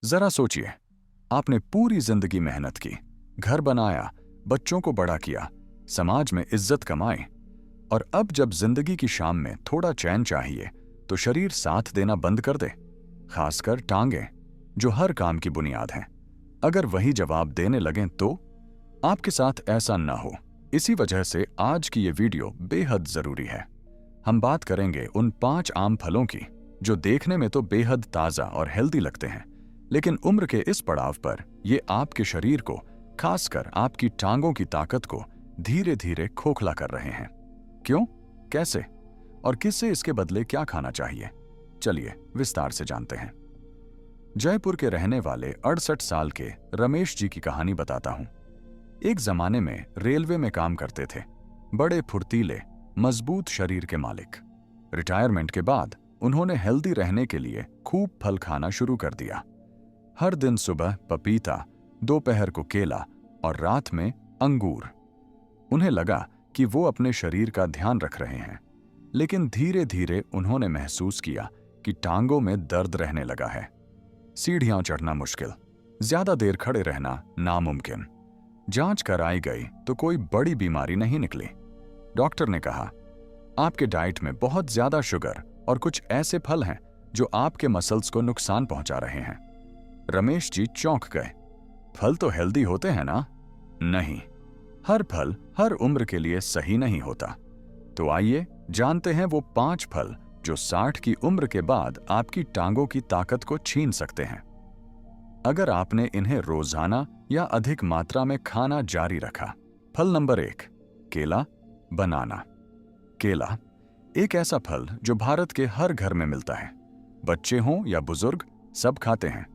जरा सोचिए, आपने पूरी जिंदगी मेहनत की, घर बनाया, बच्चों को बड़ा किया, समाज में इज्जत कमाई, और अब जब जिंदगी की शाम में थोड़ा चैन चाहिए तो शरीर साथ देना बंद कर दे। खासकर टांगें, जो हर काम की बुनियाद हैं। अगर वही जवाब देने लगें तो आपके साथ ऐसा न हो। इसी वजह से आज की ये वीडियो बेहद जरूरी है। हम बात करेंगे उन 5 आम फलों की जो देखने में तो बेहद ताजा और हेल्दी लगते हैं, लेकिन उम्र के इस पड़ाव पर ये आपके शरीर को, खासकर आपकी टांगों की ताकत को धीरे धीरे खोखला कर रहे हैं। क्यों, कैसे और किससे इसके बदले क्या खाना चाहिए, चलिए विस्तार से जानते हैं। जयपुर के रहने वाले 68 साल के रमेश जी की कहानी बताता हूं। एक जमाने में रेलवे में काम करते थे, बड़े फुर्तीले, मजबूत शरीर के मालिक। रिटायरमेंट के बाद उन्होंने हेल्दी रहने के लिए खूब फल खाना शुरू कर दिया। हर दिन सुबह पपीता, दोपहर को केला और रात में अंगूर। उन्हें लगा कि वो अपने शरीर का ध्यान रख रहे हैं, लेकिन धीरे धीरे उन्होंने महसूस किया कि टांगों में दर्द रहने लगा है। सीढ़ियां चढ़ना मुश्किल, ज्यादा देर खड़े रहना नामुमकिन। जांच कराई गई तो कोई बड़ी बीमारी नहीं निकली। डॉक्टर ने कहा, आपके डाइट में बहुत ज्यादा शुगर और कुछ ऐसे फल हैं जो आपके मसल्स को नुकसान पहुंचा रहे हैं। रमेश जी चौंक गए। फल तो हेल्दी होते हैं ना? नहीं, हर फल हर उम्र के लिए सही नहीं होता। तो आइए जानते हैं वो 5 फल जो 60 की उम्र के बाद आपकी टांगों की ताकत को छीन सकते हैं, अगर आपने इन्हें रोजाना या अधिक मात्रा में खाना जारी रखा। फल नंबर 1, केला, बनाना। केला एक ऐसा फल जो भारत के हर घर में मिलता है। बच्चे हों या बुजुर्ग, सब खाते हैं।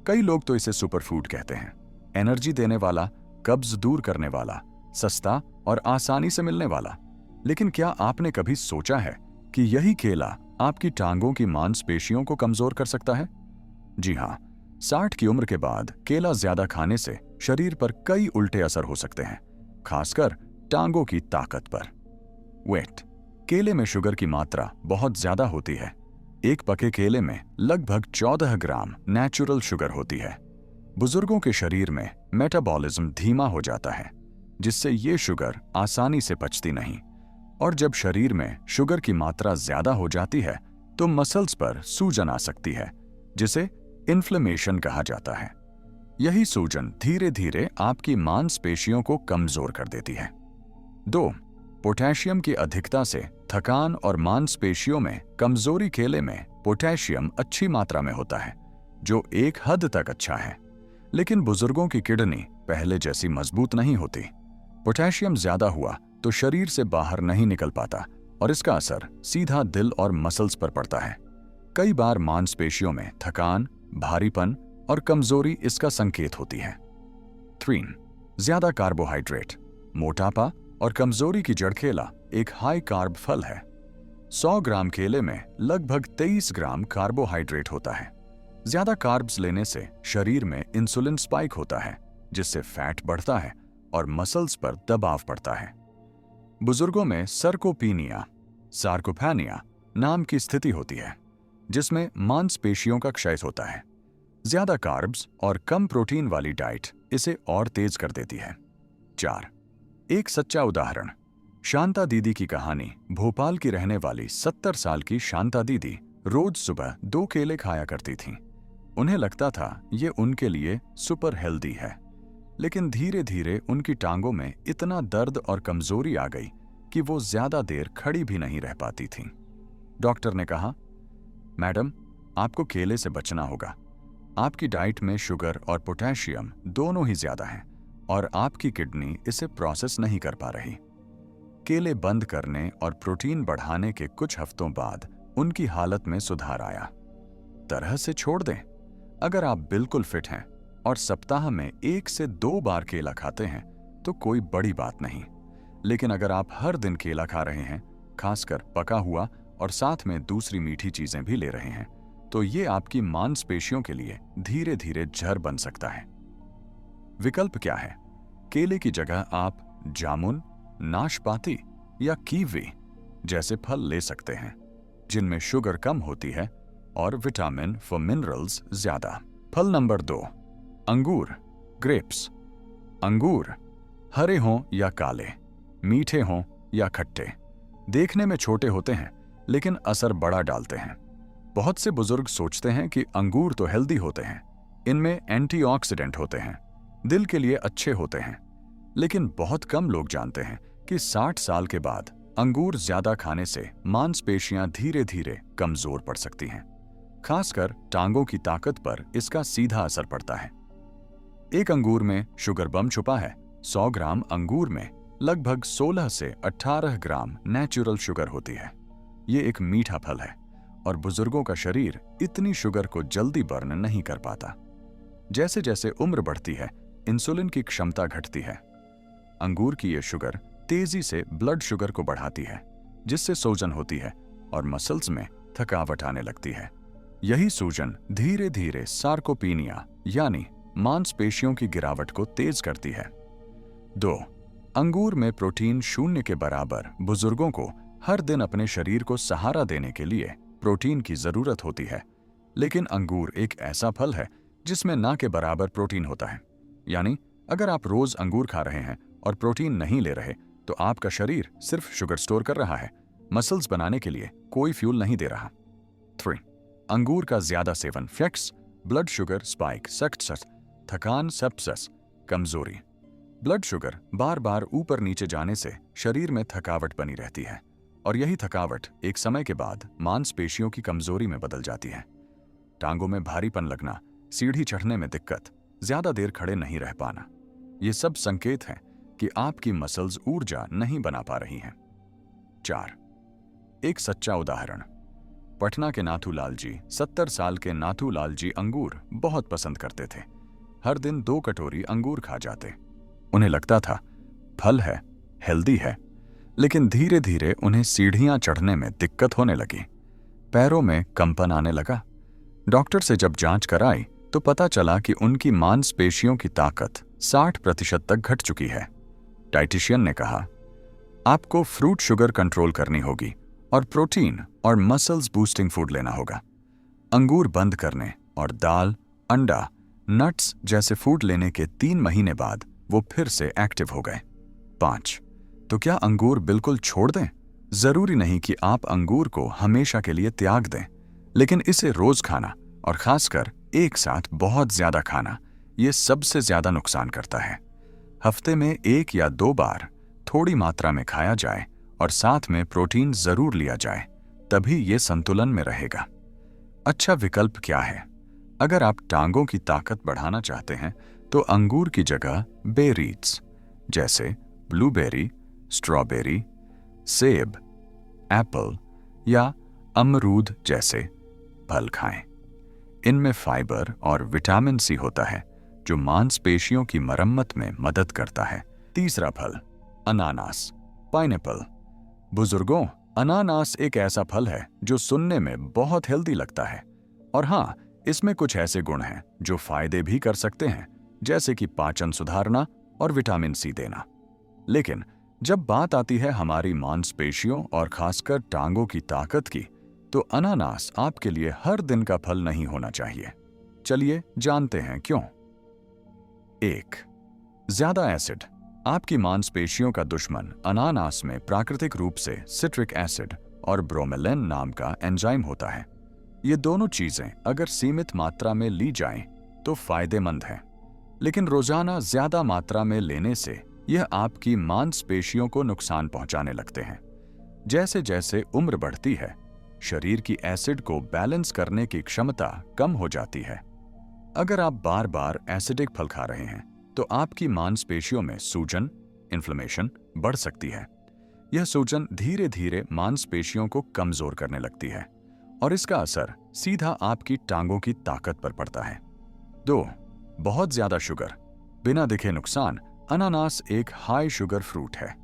कई लोग तो इसे सुपरफूड कहते हैं। एनर्जी देने वाला, कब्ज दूर करने वाला, सस्ता और आसानी से मिलने वाला। लेकिन क्या आपने कभी सोचा है कि यही केला आपकी टांगों की मांसपेशियों को कमजोर कर सकता है? जी हां, 60 की उम्र के बाद केला ज्यादा खाने से शरीर पर कई उल्टे असर हो सकते हैं, खासकर टांगों की ताकत पर। वेट, केले में शुगर की मात्रा बहुत ज्यादा होती है। एक पके केले में लगभग 14 ग्राम नेचुरल शुगर होती है। बुजुर्गों के शरीर में मेटाबॉलिज्म धीमा हो जाता है, जिससे ये शुगर आसानी से पचती नहीं, और जब शरीर में शुगर की मात्रा ज्यादा हो जाती है तो मसल्स पर सूजन आ सकती है, जिसे इन्फ्लेमेशन कहा जाता है। यही सूजन धीरे धीरे आपकी मांसपेशियों को कमजोर कर देती है। 2, पोटेशियम की अधिकता से थकान और मांसपेशियों में कमजोरी। केले में पोटेशियम अच्छी मात्रा में होता है, जो एक हद तक अच्छा है, लेकिन बुजुर्गों की किडनी पहले जैसी मजबूत नहीं होती। पोटेशियम ज्यादा हुआ तो शरीर से बाहर नहीं निकल पाता और इसका असर सीधा दिल और मसल्स पर पड़ता है। कई बार मांसपेशियों में थकान, भारीपन और कमजोरी इसका संकेत होती है। 3, ज्यादा कार्बोहाइड्रेट। मोटापा और कमजोरी की जड़ केला एक हाई कार्ब फल है। 100 ग्राम केले में लगभग 23 ग्राम कार्बोहाइड्रेट होता है। ज्यादा कार्ब्स लेने से शरीर में इंसुलिन स्पाइक होता है, जिससे फैट बढ़ता है और मसल्स पर दबाव पड़ता है। बुजुर्गों में सर्कोपीनिया, सार्कोपेनिया नाम की स्थिति होती है, जिसमें मांसपेशियों का क्षय होता है। ज्यादा कार्ब्स और कम प्रोटीन वाली डाइट इसे और तेज कर देती है। 4, एक सच्चा उदाहरण। शांता दीदी की कहानी। भोपाल की रहने वाली 70 साल की शांता दीदी रोज सुबह 2 केले खाया करती थीं। उन्हें लगता था ये उनके लिए सुपर हेल्दी है, लेकिन धीरे धीरे उनकी टांगों में इतना दर्द और कमजोरी आ गई कि वो ज्यादा देर खड़ी भी नहीं रह पाती थीं। डॉक्टर ने कहा, मैडम, आपको केले से बचना होगा। आपकी डाइट में शुगर और पोटेशियम दोनों ही ज्यादा हैं और आपकी किडनी इसे प्रोसेस नहीं कर पा रही। केले बंद करने और प्रोटीन बढ़ाने के कुछ हफ्तों बाद उनकी हालत में सुधार आया। तरह से छोड़ दें। अगर आप बिल्कुल फिट हैं और सप्ताह में 1 से 2 बार केला खाते हैं तो कोई बड़ी बात नहीं, लेकिन अगर आप हर दिन केला खा रहे हैं, खासकर पका हुआ, और साथ में दूसरी मीठी चीजें भी ले रहे हैं, तो ये आपकी मांसपेशियों के लिए धीरे धीरे जहर बन सकता है। विकल्प क्या है? केले की जगह आप जामुन, नाशपाती या कीवी जैसे फल ले सकते हैं, जिनमें शुगर कम होती है और विटामिन फॉर मिनरल्स ज्यादा। फल नंबर 2, अंगूर, ग्रेप्स। अंगूर हरे हों या काले, मीठे हों या खट्टे, देखने में छोटे होते हैं लेकिन असर बड़ा डालते हैं। बहुत से बुजुर्ग सोचते हैं कि अंगूर तो हेल्दी होते हैं, इनमें एंटीऑक्सीडेंट होते हैं, दिल के लिए अच्छे होते हैं। लेकिन बहुत कम लोग जानते हैं कि 60 साल के बाद अंगूर ज्यादा खाने से मांसपेशियां धीरे धीरे कमजोर पड़ सकती हैं। खासकर टांगों की ताकत पर इसका सीधा असर पड़ता है। एक अंगूर में शुगर बम छुपा है। 100 ग्राम अंगूर में लगभग 16 से 18 ग्राम नेचुरल शुगर होती है। ये एक मीठा फल है और बुजुर्गों का शरीर इतनी शुगर को जल्दी बर्न नहीं कर पाता। जैसे जैसे उम्र बढ़ती है, इंसुलिन की क्षमता घटती है। अंगूर की ये शुगर तेजी से ब्लड शुगर को बढ़ाती है, जिससे सूजन होती है और मसल्स में थकावट आने लगती है। यही सूजन धीरे धीरे सार्कोपीनिया यानी मांसपेशियों की गिरावट को तेज करती है। 2. अंगूर में प्रोटीन 0 के बराबर। बुजुर्गों को हर दिन अपने शरीर को सहारा देने के लिए प्रोटीन की जरूरत होती है, लेकिन अंगूर एक ऐसा फल है जिसमें ना के बराबर प्रोटीन होता है। यानी अगर आप रोज अंगूर खा रहे हैं और प्रोटीन नहीं ले रहे, तो आपका शरीर सिर्फ शुगर स्टोर कर रहा है, मसल्स बनाने के लिए कोई फ्यूल नहीं दे रहा। 3. अंगूर का ज्यादा सेवन फ्लेक्स, ब्लड शुगर स्पाइक, सक्सेस, थकान, सेप्सिस, कमजोरी। ब्लड शुगर बार बार ऊपर नीचे जाने से शरीर में थकावट बनी रहती है और यही थकावट एक समय के बाद मांसपेशियों की कमजोरी में बदल जाती है। टांगों में भारीपन लगना, सीढ़ी चढ़ने में दिक्कत, ज्यादा देर खड़े नहीं रह पाना, ये सब संकेत हैं कि आपकी मसल्स ऊर्जा नहीं बना पा रही हैं। 4. एक सच्चा उदाहरण। पटना के नाथूलाल जी, 70 साल के नाथूलाल जी अंगूर बहुत पसंद करते थे। हर दिन 2 कटोरी अंगूर खा जाते। उन्हें लगता था फल है, हेल्दी है, लेकिन धीरे धीरे उन्हें सीढ़ियां चढ़ने में दिक्कत होने लगी, पैरों में कंपन आने लगा। डॉक्टर से जब जांच कराई तो पता चला कि उनकी मांसपेशियों की ताकत 60% तक घट चुकी है। डाइटिशियन ने कहा, आपको फ्रूट शुगर कंट्रोल करनी होगी और प्रोटीन और मसल्स बूस्टिंग फूड लेना होगा। अंगूर बंद करने और दाल, अंडा, नट्स जैसे फूड लेने के 3 महीने बाद वो फिर से एक्टिव हो गए। 5. तो क्या अंगूर बिल्कुल छोड़ दें? जरूरी नहीं कि आप अंगूर को हमेशा के लिए त्याग दें, लेकिन इसे रोज खाना और खासकर एक साथ बहुत ज्यादा खाना, ये सबसे ज्यादा नुकसान करता है। हफ्ते में 1 या 2 बार थोड़ी मात्रा में खाया जाए और साथ में प्रोटीन जरूर लिया जाए, तभी ये संतुलन में रहेगा। अच्छा विकल्प क्या है? अगर आप टांगों की ताकत बढ़ाना चाहते हैं तो अंगूर की जगह बेरीज जैसे ब्लूबेरी, स्ट्रॉबेरी, सेब, एप्पल या अमरूद जैसे फल खाएं। इनमें फाइबर और विटामिन सी होता है जो मांसपेशियों की मरम्मत में मदद करता है। 3. फल, अनानास, पाइनएप्पल। बुजुर्गों, अनानास एक ऐसा फल है जो सुनने में बहुत हेल्दी लगता है और हाँ, इसमें कुछ ऐसे गुण हैं जो फायदे भी कर सकते हैं, जैसे कि पाचन सुधारना और विटामिन सी देना। लेकिन जब बात आती है हमारी मांसपेशियों और खासकर टांगों की ताकत की, तो अनानास आपके लिए हर दिन का फल नहीं होना चाहिए। चलिए जानते हैं क्यों। 1. ज्यादा एसिड। आपकी मांसपेशियों का दुश्मन अनानास में प्राकृतिक रूप से सिट्रिक एसिड और ब्रोमेलिन नाम का एंजाइम होता है। ये दोनों चीजें अगर सीमित मात्रा में ली जाएं तो फायदेमंद हैं, लेकिन रोजाना ज्यादा मात्रा में लेने से यह आपकी मांसपेशियों को नुकसान पहुंचाने लगते हैं। जैसे जैसे उम्र बढ़ती है, शरीर की एसिड को बैलेंस करने की क्षमता कम हो जाती है। अगर आप बार बार एसिडिक फल खा रहे हैं तो आपकी मांसपेशियों में सूजन, इन्फ्लेमेशन बढ़ सकती है। यह सूजन धीरे धीरे मांसपेशियों को कमजोर करने लगती है और इसका असर सीधा आपकी टांगों की ताकत पर पड़ता है। 2. बहुत ज्यादा शुगर। बिना दिखे नुकसान। अनानास एक हाई शुगर फ्रूट है।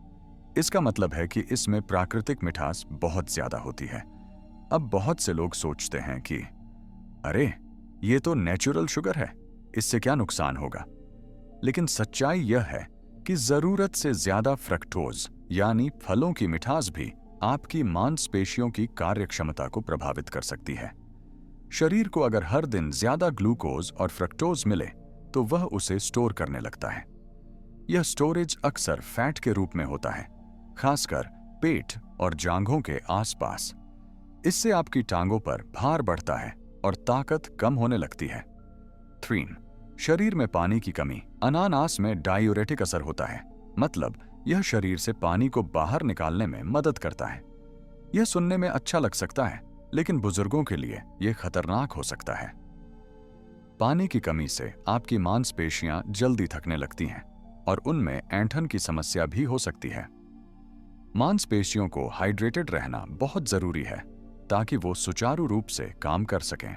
इसका मतलब है कि इसमें प्राकृतिक मिठास बहुत ज्यादा होती है। अब बहुत से लोग सोचते हैं कि अरे, ये तो नेचुरल शुगर है, इससे क्या नुकसान होगा। लेकिन सच्चाई यह है कि जरूरत से ज्यादा फ्रक्टोज यानी फलों की मिठास भी आपकी मांसपेशियों की कार्यक्षमता को प्रभावित कर सकती है। शरीर को अगर हर दिन ज्यादा ग्लूकोज और फ्रक्टोज मिले तो वह उसे स्टोर करने लगता है। यह स्टोरेज अक्सर फैट के रूप में होता है, खासकर पेट और जांघों के आसपास। इससे आपकी टांगों पर भार बढ़ता है और ताकत कम होने लगती है। 3. शरीर में पानी की कमी। अनानास में डायूरेटिक असर होता है, मतलब यह शरीर से पानी को बाहर निकालने में मदद करता है। यह सुनने में अच्छा लग सकता है, लेकिन बुजुर्गों के लिए यह खतरनाक हो सकता है। पानी की कमी से आपकी मांसपेशियां जल्दी थकने लगती हैं और उनमें ऐंठन की समस्या भी हो सकती है। मांसपेशियों को हाइड्रेटेड रहना बहुत जरूरी है ताकि वो सुचारू रूप से काम कर सकें।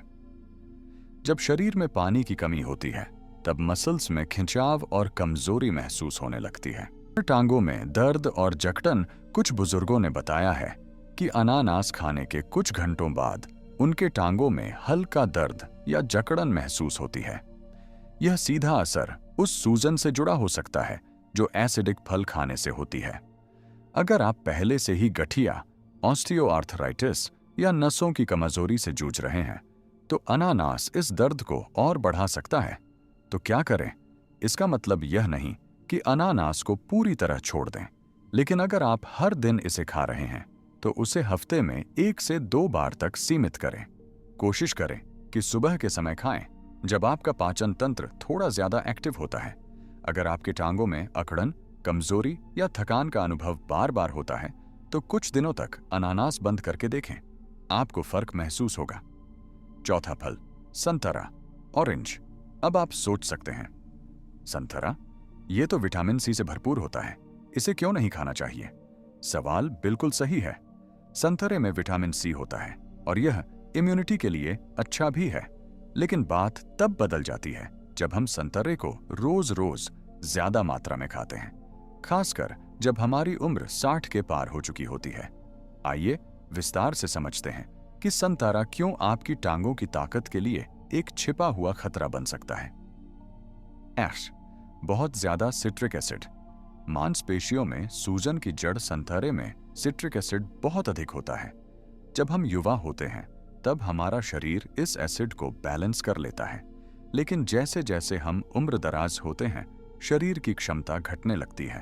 जब शरीर में पानी की कमी होती है तब मसल्स में खिंचाव और कमजोरी महसूस होने लगती है। टांगों में दर्द और जकड़न। कुछ बुजुर्गों ने बताया है कि अनानास खाने के कुछ घंटों बाद उनके टांगों में हल्का दर्द या जकड़न महसूस होती है। यह सीधा असर उस सूजन से जुड़ा हो सकता है जो एसिडिक फल खाने से होती है। अगर आप पहले से ही गठिया, ऑस्टियोआर्थराइटिस या नसों की कमजोरी से जूझ रहे हैं तो अनानास इस दर्द को और बढ़ा सकता है। तो क्या करें? इसका मतलब यह नहीं कि अनानास को पूरी तरह छोड़ दें, लेकिन अगर आप हर दिन इसे खा रहे हैं तो उसे हफ्ते में 1 से 2 बार तक सीमित करें। कोशिश करें कि सुबह के समय खाएं, जब आपका पाचन तंत्र थोड़ा ज्यादा एक्टिव होता है। अगर आपके टांगों में अकड़न, कमजोरी या थकान का अनुभव बार बार होता है तो कुछ दिनों तक अनानास बंद करके देखें, आपको फर्क महसूस होगा। चौथा फल, संतरा, ऑरेंज। अब आप सोच सकते हैं, संतरा, ये तो विटामिन सी से भरपूर होता है, इसे क्यों नहीं खाना चाहिए? सवाल बिल्कुल सही है। संतरे में विटामिन सी होता है और यह इम्यूनिटी के लिए अच्छा भी है। लेकिन बात तब बदल जाती है जब हम संतरे को रोज रोज ज्यादा मात्रा में खाते हैं, खासकर जब हमारी उम्र 60 के पार हो चुकी होती है। आइए विस्तार से समझते हैं कि संतरा क्यों आपकी टांगों की ताकत के लिए एक छिपा हुआ खतरा बन सकता है। ऐश, बहुत ज्यादा सिट्रिक एसिड। मांसपेशियों में सूजन की जड़ संतरे में सिट्रिक एसिड बहुत अधिक होता है। जब हम युवा होते हैं तब हमारा शरीर इस एसिड को बैलेंस कर लेता है, लेकिन जैसे जैसे हम उम्र दराज होते हैं शरीर की क्षमता घटने लगती है।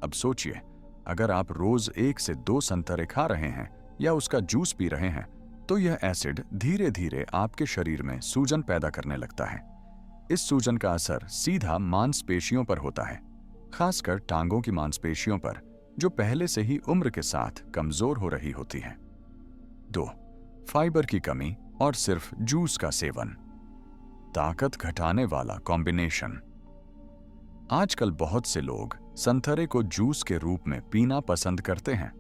अब सोचिए, अगर आप रोज 1 से 2 संतरे खा रहे हैं या उसका जूस पी रहे हैं तो यह एसिड धीरे धीरे आपके शरीर में सूजन पैदा करने लगता है। इस सूजन का असर सीधा मांसपेशियों पर होता है, खासकर टांगों की मांसपेशियों पर, जो पहले से ही उम्र के साथ कमजोर हो रही होती हैं। 2. फाइबर की कमी और सिर्फ जूस का सेवन। ताकत घटाने वाला कॉम्बिनेशन। आजकल बहुत से लोग संतरे को जूस के रूप में पीना पसंद करते हैं,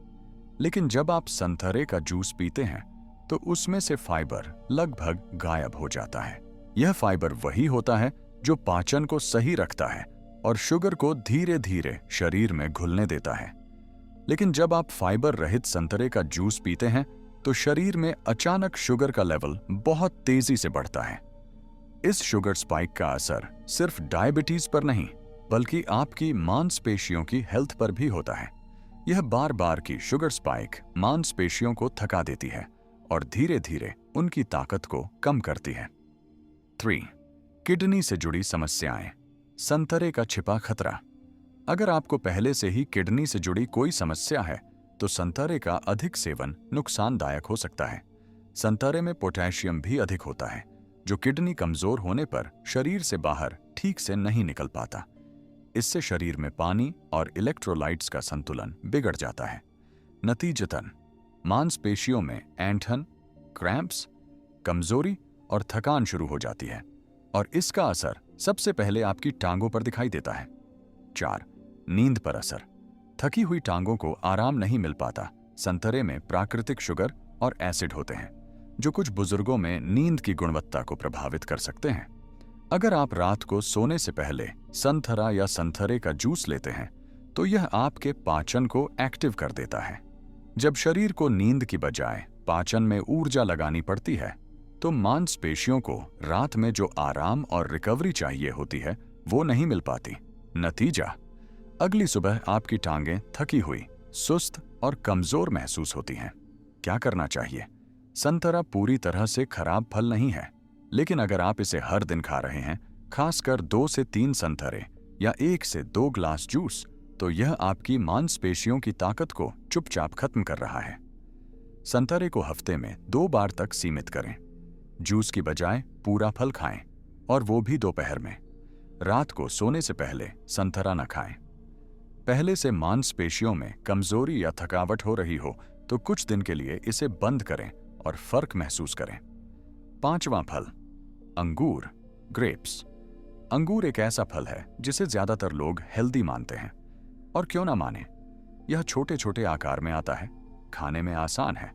लेकिन जब आप संतरे का जूस पीते हैं तो उसमें से फाइबर लगभग गायब हो जाता है। यह फाइबर वही होता है जो पाचन को सही रखता है और शुगर को धीरे धीरे शरीर में घुलने देता है। लेकिन जब आप फाइबर रहित संतरे का जूस पीते हैं तो शरीर में अचानक शुगर का लेवल बहुत तेजी से बढ़ता है। इस शुगर स्पाइक का असर सिर्फ डायबिटीज पर नहीं, बल्कि आपकी मांसपेशियों की हेल्थ पर भी होता है। यह बार बार की शुगर स्पाइक मांसपेशियों को थका देती है और धीरे धीरे उनकी ताकत को कम करती है। 3. किडनी से जुड़ी समस्याएं। संतरे का छिपा खतरा। अगर आपको पहले से ही किडनी से जुड़ी कोई समस्या है तो संतरे का अधिक सेवन नुकसानदायक हो सकता है। संतरे में पोटेशियम भी अधिक होता है, जो किडनी कमजोर होने पर शरीर से बाहर ठीक से नहीं निकल पाता। इससे शरीर में पानी और इलेक्ट्रोलाइट्स का संतुलन बिगड़ जाता है। नतीजतन मांसपेशियों में ऐंठन, क्रैम्प्स, कमजोरी और थकान शुरू हो जाती है और इसका असर सबसे पहले आपकी टांगों पर दिखाई देता है। 4. नींद पर असर। थकी हुई टांगों को आराम नहीं मिल पाता। संतरे में प्राकृतिक शुगर और एसिड होते हैं, जो कुछ बुजुर्गों में नींद की गुणवत्ता को प्रभावित कर सकते हैं। अगर आप रात को सोने से पहले संतरा या संतरे का जूस लेते हैं तो यह आपके पाचन को एक्टिव कर देता है। जब शरीर को नींद की बजाय पाचन में ऊर्जा लगानी पड़ती है तो मांसपेशियों को रात में जो आराम और रिकवरी चाहिए होती है वो नहीं मिल पाती। नतीजा, अगली सुबह आपकी टांगें थकी हुई, सुस्त और कमजोर महसूस होती हैं। क्या करना चाहिए? संतरा पूरी तरह से खराब फल नहीं है, लेकिन अगर आप इसे हर दिन खा रहे हैं, खासकर 2 से 3 संतरे या 1 से 2 ग्लास जूस, तो यह आपकी मांसपेशियों की ताकत को चुपचाप खत्म कर रहा है। संतरे को हफ्ते में 2 बार तक सीमित करें। जूस की बजाय पूरा फल खाएं, और वो भी दोपहर में। रात को सोने से पहले संतरा न खाएं। पहले से मांसपेशियों में कमजोरी या थकावट हो रही हो तो कुछ दिन के लिए इसे बंद करें और फर्क महसूस करें। 5वां फल, अंगूर, ग्रेप्स। अंगूर एक ऐसा फल है जिसे ज्यादातर लोग हेल्दी मानते हैं, और क्यों ना माने। यह छोटे छोटे आकार में आता है, खाने में आसान है,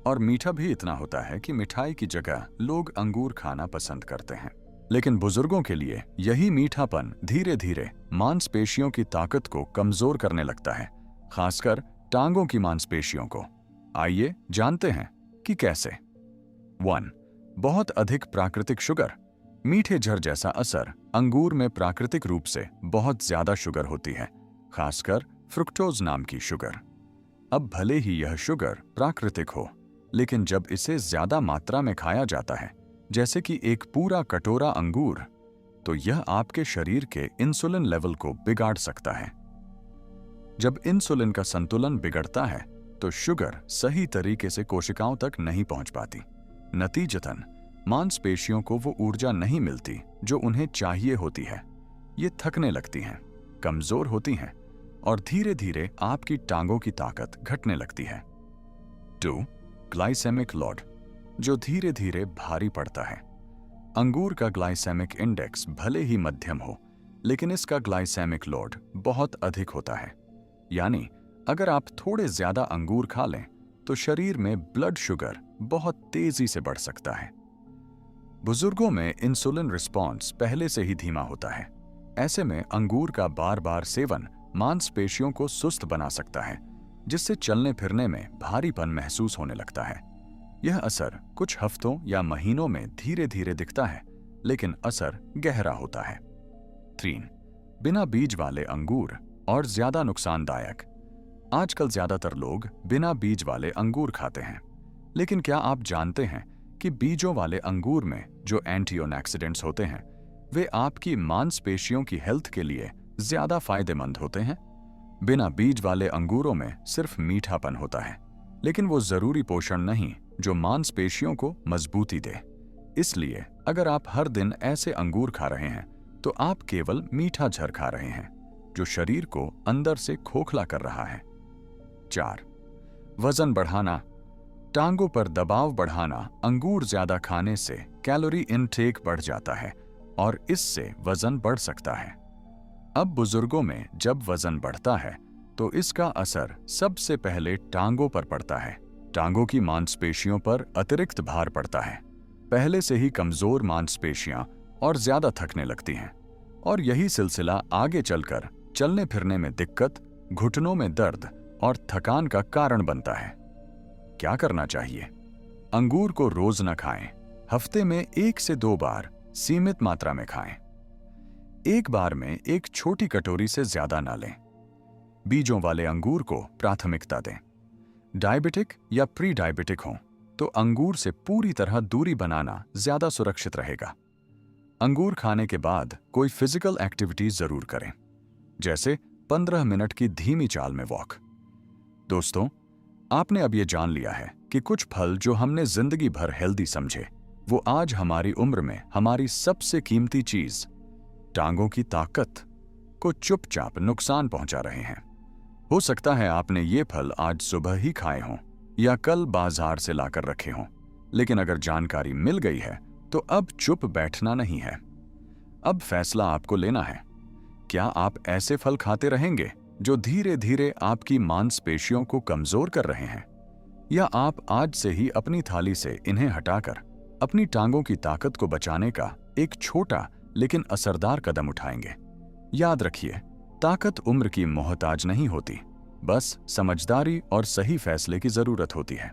और मीठा भी इतना होता है कि मिठाई की जगह लोग अंगूर खाना पसंद करते हैं। लेकिन बुजुर्गों के लिए यही मीठापन धीरे धीरे मांसपेशियों की ताकत को कमजोर करने लगता है, खासकर टांगों की मांसपेशियों को। आइए जानते हैं कि कैसे। 1. बहुत अधिक प्राकृतिक शुगर। मीठे झर जैसा असर। अंगूर में प्राकृतिक रूप से बहुत ज्यादा शुगर होती है, खासकर फ्रुक्टोज नाम की शुगर। अब भले ही यह शुगर प्राकृतिक हो, लेकिन जब इसे ज्यादा मात्रा में खाया जाता है, जैसे कि एक पूरा कटोरा अंगूर, तो यह आपके शरीर के इंसुलिन लेवल को बिगाड़ सकता है। जब इंसुलिन का संतुलन बिगड़ता है तो शुगर सही तरीके से कोशिकाओं तक नहीं पहुंच पाती। नतीजतन मांसपेशियों को वो ऊर्जा नहीं मिलती जो उन्हें चाहिए होती है। ये थकने लगती हैं, कमजोर होती हैं, और धीरे धीरे आपकी टांगों की ताकत घटने लगती है। 2. ग्लाइसेमिक लोड, जो धीरे धीरे भारी पड़ता है। अंगूर का ग्लाइसेमिक इंडेक्स भले ही मध्यम हो, लेकिन इसका ग्लाइसेमिक लोड बहुत अधिक होता है। यानी अगर आप थोड़े ज्यादा अंगूर खा लें तो शरीर में ब्लड शुगर बहुत तेजी से बढ़ सकता है। बुजुर्गों में इंसुलिन रिस्पॉन्स पहले से ही धीमा होता है। ऐसे में अंगूर का बार बार सेवन मांसपेशियों को सुस्त बना सकता है, जिससे चलने फिरने में भारीपन महसूस होने लगता है। यह असर कुछ हफ्तों या महीनों में धीरे धीरे दिखता है, लेकिन असर गहरा होता है। 3. बिना बीज वाले अंगूर और ज्यादा नुकसानदायक। आजकल ज्यादातर लोग बिना बीज वाले अंगूर खाते हैं, लेकिन क्या आप जानते हैं कि बीजों वाले अंगूर में जो एंटीऑक्सीडेंट्स होते हैं, वे आपकी मांसपेशियों की हेल्थ के लिए ज्यादा फायदेमंद होते हैं। बिना बीज वाले अंगूरों में सिर्फ मीठापन होता है, लेकिन वो जरूरी पोषण नहीं जो मांसपेशियों को मजबूती दे। इसलिए अगर आप हर दिन ऐसे अंगूर खा रहे हैं तो आप केवल मीठा झर खा रहे हैं, जो शरीर को अंदर से खोखला कर रहा है। 4. वजन बढ़ाना। टांगों पर दबाव बढ़ाना। अंगूर ज्यादा खाने से कैलोरी इनटेक बढ़ जाता है और इससे वजन बढ़ सकता है। अब बुजुर्गों में जब वजन बढ़ता है तो इसका असर सबसे पहले टांगों पर पड़ता है। टांगों की मांसपेशियों पर अतिरिक्त भार पड़ता है। पहले से ही कमजोर मांसपेशियां और ज्यादा थकने लगती हैं, और यही सिलसिला आगे चलकर चलने फिरने में दिक्कत, घुटनों में दर्द और थकान का कारण बनता है। क्या करना चाहिए? अंगूर को रोज न खाएं। हफ्ते में 1 से 2 बार सीमित मात्रा में खाएं। एक बार में एक छोटी कटोरी से ज्यादा ना लें। बीजों वाले अंगूर को प्राथमिकता दें। डायबिटिक या प्री डायबिटिक हों तो अंगूर से पूरी तरह दूरी बनाना ज्यादा सुरक्षित रहेगा। अंगूर खाने के बाद कोई फिजिकल एक्टिविटी जरूर करें, जैसे 15 मिनट की धीमी चाल में वॉक। दोस्तों, आपने अब ये जान लिया है कि कुछ फल जो हमने जिंदगी भर हेल्दी समझे, वो आज हमारी उम्र में हमारी सबसे कीमती चीज, टांगों की ताकत, को चुपचाप नुकसान पहुंचा रहे हैं। हो सकता है आपने ये फल आज सुबह ही खाए हों या कल बाजार से लाकर रखे हों, लेकिन अगर जानकारी मिल गई है तो अब चुप बैठना नहीं है। अब फैसला आपको लेना है। क्या आप ऐसे फल खाते रहेंगे जो धीरे धीरे आपकी मांसपेशियों को कमजोर कर रहे हैं, या आप आज से ही अपनी थाली से इन्हें हटाकर अपनी टांगों की ताकत को बचाने का एक छोटा लेकिन असरदार कदम उठाएंगे? याद रखिए, ताकत उम्र की मोहताज नहीं होती, बस समझदारी और सही फैसले की जरूरत होती है।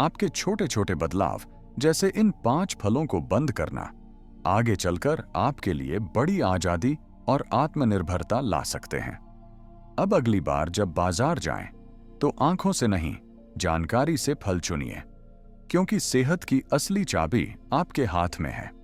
आपके छोटे छोटे बदलाव, जैसे इन 5 फलों को बंद करना, आगे चलकर आपके लिए बड़ी आजादी और आत्मनिर्भरता ला सकते हैं। अब अगली बार जब बाजार जाएं, तो आंखों से नहीं, जानकारी से फल चुनिए। क्योंकि सेहत की असली चाबी आपके हाथ में है।